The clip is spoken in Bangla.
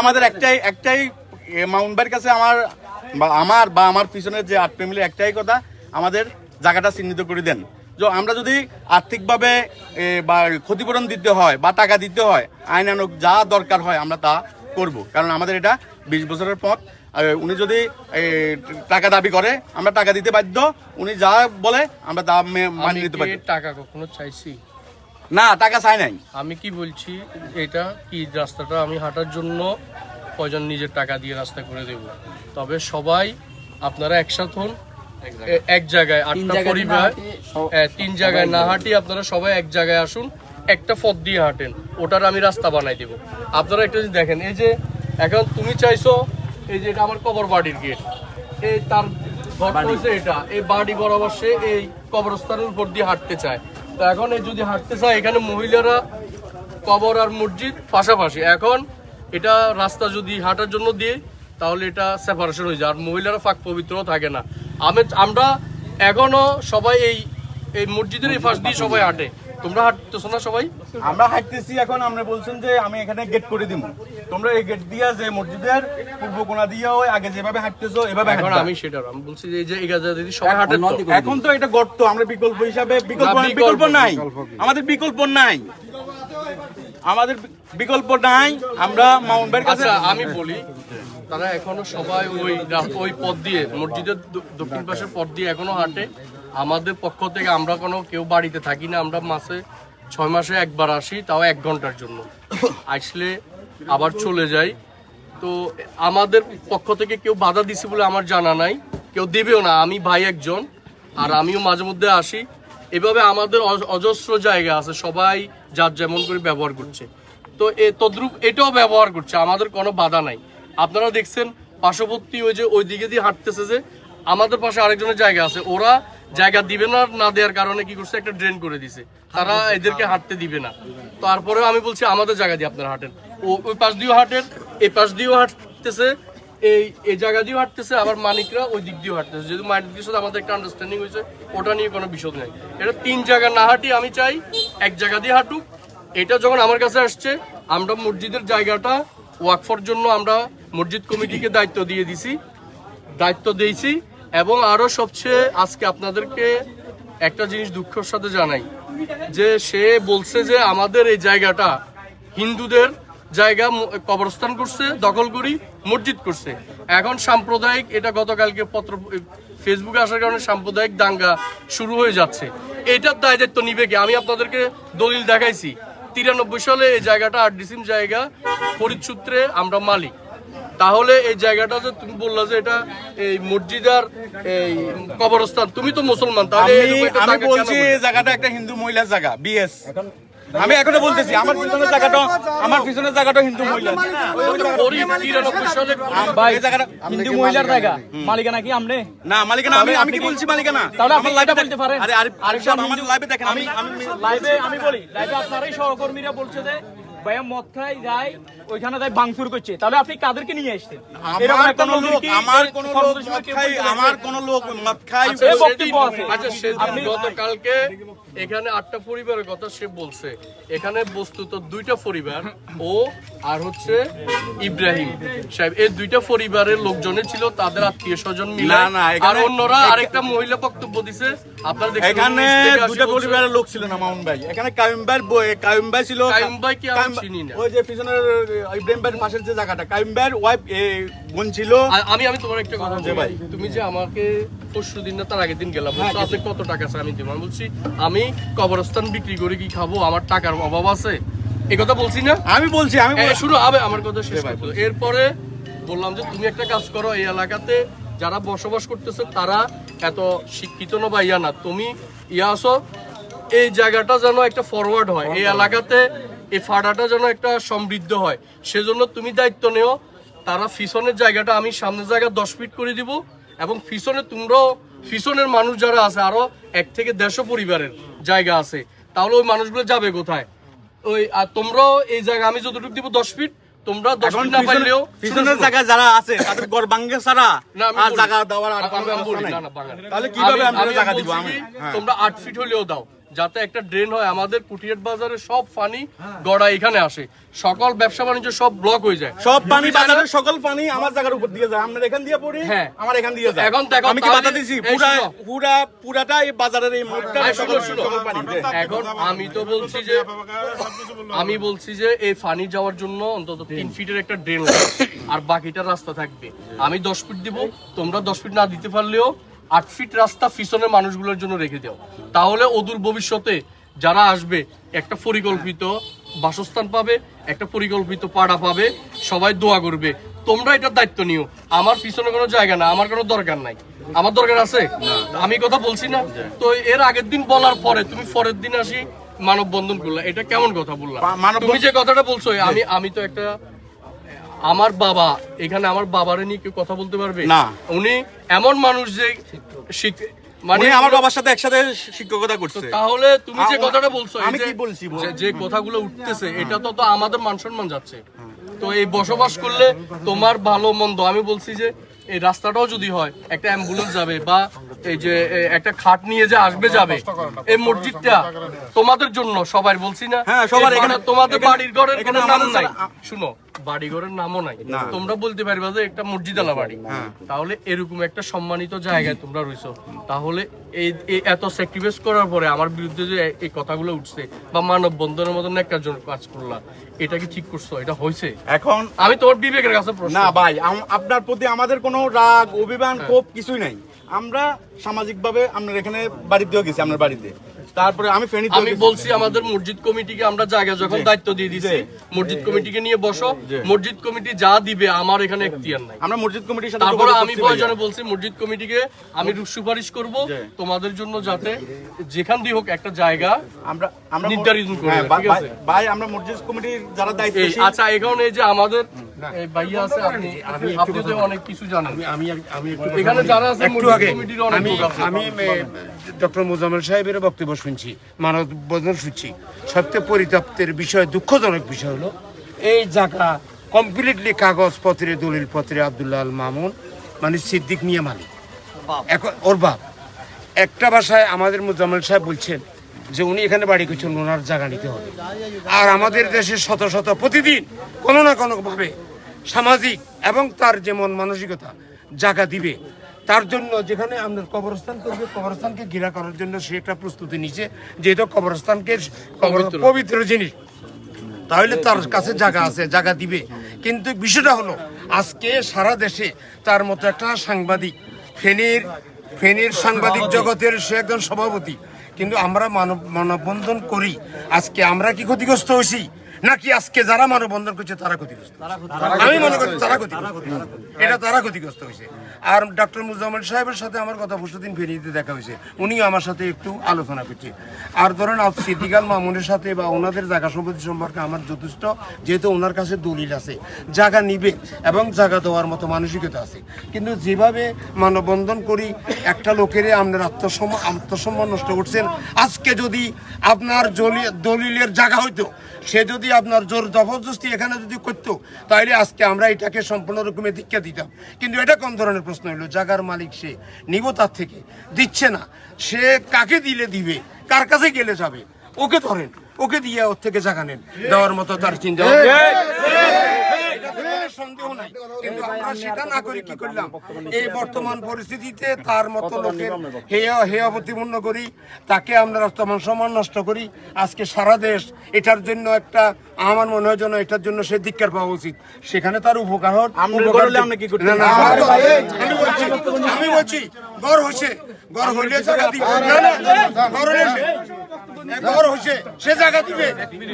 আমাদের একটাই মাউন্ট ভাইয়ের কাছে আমার পিছনের যে আর্ট ফ্যামিলির একটাই কথা, আমাদের জায়গাটা চিহ্নিত করে দেন। আমরা যদি আর্থিকভাবে বা ক্ষতিপূরণ দিতে হয় বা টাকা দিতে হয়, আইনানুগ যা দরকার হয় আমরা তা করব, কারণ আমাদের এটা 20 বছরের পথ। উনি যদি টাকা দাবি করে আমরা টাকা দিতে বাধ্য, উনি যা বলে আমরা তা মানিয়ে নিতে পারি। টাকা কখনো চাইছি না, টাকা চাই নাই। আমি কি বলছি, এটা কি রাস্তাটা আমি হাঁটার জন্য কয়জন নিজের টাকা দিয়ে রাস্তা করে দেব, তবে সবাই আপনারা একসাথে হন, এক জায়গায় 8টা পরিবার 3 জায়গায় না হাঁটি, আপনারা সবাই এক জায়গায় আসুন, একটা পথ দিয়ে হাঁটেন, ওটার আমি রাস্তা বানাই দেব। আপনারা একটা যদি দেখেন, এই যে এখন তুমি চাইছো এই যে এটা আমার কবর বাড়ির গেট, এই তার ঘরটা হয়েছে এটা, এই বাড়ি বরাবর সে এই কবরস্থানের উপর দিয়ে হাঁটতে চায়। তো এখন এই যদি হাঁটতে চায়, এখানে মহিলারা কবর আর মসজিদ পাশাপাশি, এখন এটা রাস্তা যদি হাঁটার জন্য দিয়ে তাহলে এটা সেপারেশন হয়ে যায়, আর মহিলারা ফাঁক পবিত্র থাকে না। আমরা এখনো সবাই এই মসজিদের এই পাশ দিয়ে সবাই হাঁটে, তোমরা হাঁটতেছো না সবাই? আমরা হাঁটতেছি। এখন আপনি বলছেন যে আমি এখানে গেট করে দিব, তোমরা এই গেট দিয়া যে মসজিদের পূর্ব কোণা দিয়া ওই আগে যেভাবে হাঁটতেছো এভাবে এখন আমি বলছি যে এই যে যদি সবাই হাঁটে, এখন তো এটা গর্ত, আমরা বিকল্প হিসাবে বিকল্প নাই, আমাদের বিকল্প নাই। আমরা মাউন্ট ভাইয়ের কাছে আমি বলি, তারা এখনো সবাই ওই পথ দিয়ে মসজিদের দক্ষিণ পাশের পথ দিয়ে এখনো হাঁটে। আমাদের পক্ষ থেকে আমরা কেউ বাড়িতে থাকি না, আমরা মাসে 6 মাসে একবার আসি, তাও 1 ঘন্টার জন্য, আসলে আবার চলে যাই। তো আমাদের পক্ষ থেকে কেউ বাধা দিছে বলে আমার জানা নাই, কেউ দেবেও না। আমি ভাই একজন, আর আমিও মাঝে মধ্যে আসি। এভাবে আমাদের অজস্র জায়গা আছে, সবাই যার যেমন করে ব্যবহার করছে, তো তদ্রুপ এটাও ব্যবহার করছে, আমাদের কোনো বাধা নাই। আপনারা দেখছেন পার্শ্ববর্তী ওই দিকে দিয়ে হাঁটতেছে, যে আমাদের পাশে আরেকজনের জায়গা আছে, ওরা জায়গা দিবে না দেওয়ার কারণে কি করছে, একটা ড্রেন করে দিছে, তারা এদেরকে হাঁটতে দিবে না। তারপরেও আমি বলছি আমাদের জায়গা দিয়ে আপনারা হাঁটেন, ওই পাশ দিয়েও হাঁটেন, এই পাশ দিয়েও হাঁটতেছে, এই জায়গা দিয়েও হাঁটতেছে, আবার মানিকরা ওই দিক দিয়েও হাঁটতেছে। যেহেতু মানিকদের সাথে আমাদের একটা আন্ডারস্ট্যান্ডিং হয়েছে, ওটা নিয়ে কোনো বিষয় নেই। এটা 3 জায়গা না হাঁটি, আমি চাই এক জায়গা দিয়ে হাঁটুক। এটা যখন আমার কাছে আসছে, আমরা মসজিদের জায়গাটা ওয়াকফের জন্য আমরা মসজিদ কমিটিকে দায়িত্ব দিয়েছি। এবং আরো সবচেয়ে আজকে আপনাদেরকে একটা জিনিস দুঃখের সাথে জানাই, যে সে বলছে যে আমাদের এই জায়গাটা হিন্দুদের জায়গা কবরস্থান করছে, দখল করি মসজিদ করছে। এখন সাম্প্রদায়িক, এটা গতকালকে ফেসবুকে আসার কারণে সাম্প্রদায়িক দাঙ্গা শুরু হয়ে যাচ্ছে। এটার দায়িত্ব নিবে কি? আমি আপনাদেরকে দলিল দেখাইছি, 93 সালে এই জায়গাটা আরডিসিম জায়গা, ফরিদ সূত্রে আমরা মালিক। তাহলে এই জায়গাটা যে তুমি বললা যে এটা এই মসজিদ আর এই কবরস্থান, তুমি তো মুসলমান, তাহলে আমি বলছি এই জায়গাটা একটা হিন্দু মহিলার জায়গা, বিএস। আমি এখনো বলতেছি আমার পিছনের জায়গাটা হিন্দু মহিলা, হিন্দু মহিলার জায়গা, মালিকানা কি আমনে? না মালিকানা আমি কি বলছি মালিকানা? তাহলে আপনি লাইভে বলতে পারেন। আরে আরিফ সাহেব আমার লাইভে দেখেন, আমি বলি লাইভে আপনারই সহকর্মীরা বলছে যে ভাইয়া মদ খাই যায়, ওইখানে যায় ভাঙচুর করছে, তাহলে আপনি কাদেরকে নিয়ে আসছেন? আমার কোন লোক মদ খাই। আপনি গতকালকে এখানে 8টা পরিবারের কথা সে বলছে, এখানে বস্তুত 2টা পরিবার, ও আর হচ্ছে ইব্রাহিম সাহেব, এই 2টা পরিবারের লোকজনের ছিল, তাদের আত্মীয় স্বজন মিলে, আর অন্যরা আরেকটা মহিলা বক্তব্য দিছে। আপনারা দেখেন এখানে 2টা পরিবারের লোক ছিল না মামুন ভাই, এখানে কাইম ভাই ছিল। কাইম ভাই কি আমি চিনি না, ওই যে পিছনের ইব্রাহিম ভাইয়ের পাশের যে জায়গাটা, কাইম ভাইয়ের ওয়াইফ বোন ছিল। আমি তোমার একটা কথা বলি ভাই, তুমি যে আমাকে পরশুদিন না তার আগের দিন গেলাম, বলছো আপনি কত টাকা আছে আমি দিব, আমি বলছি আমি কবরস্থান বিক্রি করে কি খাবো, আমার টাকার অভাব আছে, এই কথা বলছি না? আমি বলছি শুরু হবে আমার কথা শেষ করতে। এরপরে বললাম যে তুমি একটা কাজ করো, এই এলাকাতে যারা বসবাস করতেছে তারা এত শিক্ষিত না বা ইয়া না, তুমি আসো, এই জায়গাটা যেন একটা ফরওয়ার্ড হয়, এই এলাকাতে এই ফাড়াটা যেন একটা সমৃদ্ধ হয়, সেজন্য তুমি দায়িত্ব নেও। তারা পিছনের জায়গাটা আমি সামনের জায়গা 10 ফিট করে দিব, এবং পিছনের মানুষ যারা আছে আরো 1 থেকে 150 পরিবারের জায়গা আছে, তাহলে ওই মানুষগুলো যাবে কোথায়? আর তোমরাও এই জায়গা আমি যতটুকু দিব 10 ফিট, তোমরা 10 ফিট না পাইলেও পিছনের জায়গা যারা আছে তাদের ঘর ভাঙে ছাড়া আর জায়গা দেওয়ার আর কোনো ব্যবস্থা নাই। তাহলে কিভাবে আমরা জায়গা দিব? তোমরা 8 ফিট হলেও দাও, যাতে একটা ড্রেন হয়, আমাদের কুটিয়াট বাজারে সব পানি গড়া এখানে আসে, সকল ব্যবসা বাণিজ্য সব ব্লক হয়ে যায়। সব পানি বাজারের সকল পানি আমার জায়গার উপর দিয়ে যায়, আমরা এখান দিয়ে পড়ি, হ্যাঁ। আমার এখান দিয়ে যায়। এখন দেখো, আমি কি বাধা দিছি? এই শুনো। পুরাটা এই বাজারের এই মুখটা সকল পানি যায়। এখন আমি বলছি যে এই পানি যাওয়ার জন্য অন্তত 3 ফিটের একটা ড্রেন লাগবে, আর বাকিটা রাস্তা থাকবে। আমি 10 ফিট দিব, তোমরা 10 ফিট না দিতে পারলেও 8 ফিট রাস্তা পিছনের মানুষগুলোর জন্য রেখে দাও। তাহলে অদূর ভবিষ্যতে যারা আসবে একটা পরিকল্পিত বাসস্থান পাবে, একটা পরিকল্পিত পাড়া পাবে, সবাই দোয়া করবে। তোমরা এটার দায়িত্ব নিও। আমার পিছনে কোনো জায়গা না, আমার কোনো দরকার নাই। আমার দরকার আছে? আমি কথা বলছি না তো, এর আগের দিন বলার পরে তুমি পরের দিন আসি মানববন্ধন করলা, এটা কেমন কথা বললা? তুমি যে কথাটা বলছো, আমি তো একটা, আমার বাবা এখানে, আমার বাবারে নিয়ে কেউ কথা বলতে পারবে না। উনি এমন মানুষ যে মানে উনি আমার বাবার সাথে একসাথে শিক্ষকতা করছে। তাহলে তুমি যে কথাটা বলছো, আমি কি বলছি যে কথাগুলো উঠতেছে, এটা তো আমাদের মান সম্মান যাচ্ছে। তো এই বসবাস করলে তোমার ভালো মন্দ, আমি বলছি যে এই রাস্তাটাও যদি হয়, একটা অ্যাম্বুলেন্স যাবে বা এই যে একটা খাট নিয়ে যে আসবে যাবে, এই মসজিদটা তোমাদের জন্য, সবাই বলছি না? হ্যাঁ, সবার এখানে, তোমাদের বাড়ির ঘরের এখানে নাম আমাদের নাই, শুনো, বাড়ি ঘরের নামও নাই, তোমরা বলতে পারবা যে একটা মসজিদালা বাড়ি। তাহলে এরকম একটা সম্মানিত জায়গায় তোমরা রইছো, তাহলে এই এত স্যাক্রিফাইস করার পরে আমার বিরুদ্ধে যে এই কথাগুলো উঠছে বা মানববন্ধনের মতন একটা কাজ করলা, এটা কি ঠিক করছো? এটা হয়েছে? এখন আমি তোমার বিবেকের কাছে প্রশ্ন। না ভাই, আপনার প্রতি আমাদের কোনো রাগ অভিমান ক্ষোভ কিছুই নাই। আমরা সামাজিকভাবে আপনার এখানে বাড়িতেও গেছি, আপনার বাড়িতে, তারপরে আমি আমি বলছি আমাদের মসজিদ কমিটিকে আমরা জায়গা যখন দায়িত্ব দিয়ে দিছি, মসজিদ কমিটিকে নিয়ে বসো, মসজিদ কমিটি যা দিবে আমার এখানে এখতিয়ার নাই। আমরা মসজিদ কমিটির সাথে তারপরে আমি প্রয়োজনে বলছি মসজিদ কমিটিকে আমি সুপারিশ করব তোমাদের জন্য, যাতে যেখান দিয়ে হোক একটা জায়গা আমরা নির্ধারিত করে। ঠিক আছে ভাই, আমরা মসজিদ কমিটির যারা দায়িত্ব। আচ্ছা, এখন এই যে আমাদের এই ভাইয়া আছে, আপনি তো অনেক কিছু জানেন। আমি এখানে যারা আছে একটু মসজিদ আগে কমিটির অনেক লোক আছে। আমি ডক্টর মোজাম্মেল সাহেবের বক্তব্য শুনছি, মানববন্ধন শুনছি। সবচেয়ে পরিতাপ্তের বিষয়, দুঃখজনক বিষয় হলো এই জায়গা কমপ্লিটলি কাগজপত্রে, দলিল পত্রে আব্দুল্লাহ আল মামুন মানে সিদ্দিক মিয়া মালিক, এখন ওর বাপ। একটা ভাষায় আমাদের মোজাম্মেল সাহেব বলছেন যে উনি এখানে বাড়ি করছেন, ওনার জায়গা নিতে হবে। আর আমাদের দেশে শত শত প্রতিদিন কোনো না কোনোভাবে সামাজিক এবং তার যেমন মানসিকতা জায়গা দিবে, তার জন্য যেখানে আপনার কবরস্থান করবে, কবরস্থানকে ঘেরা করার জন্য সে একটা প্রস্তুতি নিচ্ছে, যেহেতু কবরস্থানকে পবিত্র জিনিস, তাহলে তার কাছে জায়গা আছে, জায়গা দিবে। কিন্তু বিষয়টা হলো আজকে সারা দেশে তার মতো একটা সাংবাদিক, ফেনীর সাংবাদিক জগতের সে একজন সভাপতি, কিন্তু আমরা মানববন্ধন করি, আজকে আমরা কি ক্ষতিগ্রস্ত হয়েছি নাকি আজকে যারা মানববন্ধন করছে তারা ক্ষতিগ্রস্ত? আমি মনে করি তারা ক্ষতিগ্রস্ত, এটা তারা ক্ষতিগ্রস্ত হয়েছে। আর ডক্টর মুজাম্মেল সাহেবের সাথে আমার কথা পরশুদিন ফেনীতে দেখা হয়েছে, উনিও আমার সাথে একটু আলোচনা করছে। আর ধরেন সিদ্দিক আল মামুনের সাথে বা ওনাদের জায়গা সম্পত্তি সম্পর্কে আমার যথেষ্ট, যেহেতু ওনার কাছে দলিল আছে, জায়গা নিবে এবং জায়গা দেওয়ার মতো মানসিকতা আছে। কিন্তু যেভাবে মানববন্ধন করি একটা লোকের আপনার আত্মসম্মান নষ্ট করছেন। আজকে যদি আপনার দলিলের জায়গা হইতো, সে যদি আপনার জোর জবরদস্তি এখানে যদি করতো, তাহলে আজকে আমরা এটাকে সম্পূর্ণ রকমের দীক্ষা দিতাম। কিন্তু এটা কোন ধরনের প্রশ্ন হলো? জায়গার মালিক সে, নিব তার থেকে, দিচ্ছে না, সে কাকে দিলে দিবে, কার কাছে গেলে যাবে, ওকে ধরেন, ওকে দিয়ে ওর থেকে জায়গা নেন, দেওয়ার মতো তার চিন্তা। সন্দেহ নাই, কিন্তু আমরা সেটা না করে কি করলাম, এই বর্তমান পরিস্থিতিতে তার মতো লোকের হেয় প্রতিপন্ন করি, তাকে আমরা সম্মান নষ্ট করি। আজকে সারা দেশ এটার জন্য একটা, আমার মনে হয় যেন এটার জন্য সে ধিক্কার পাওয়া উচিত। সেখানে তার উপকার হোক। আমি বলছি গড় হয়েছে, গড় হইলে জায়গা দিবে, ঘর হয়েছে সে জায়গা দিবে,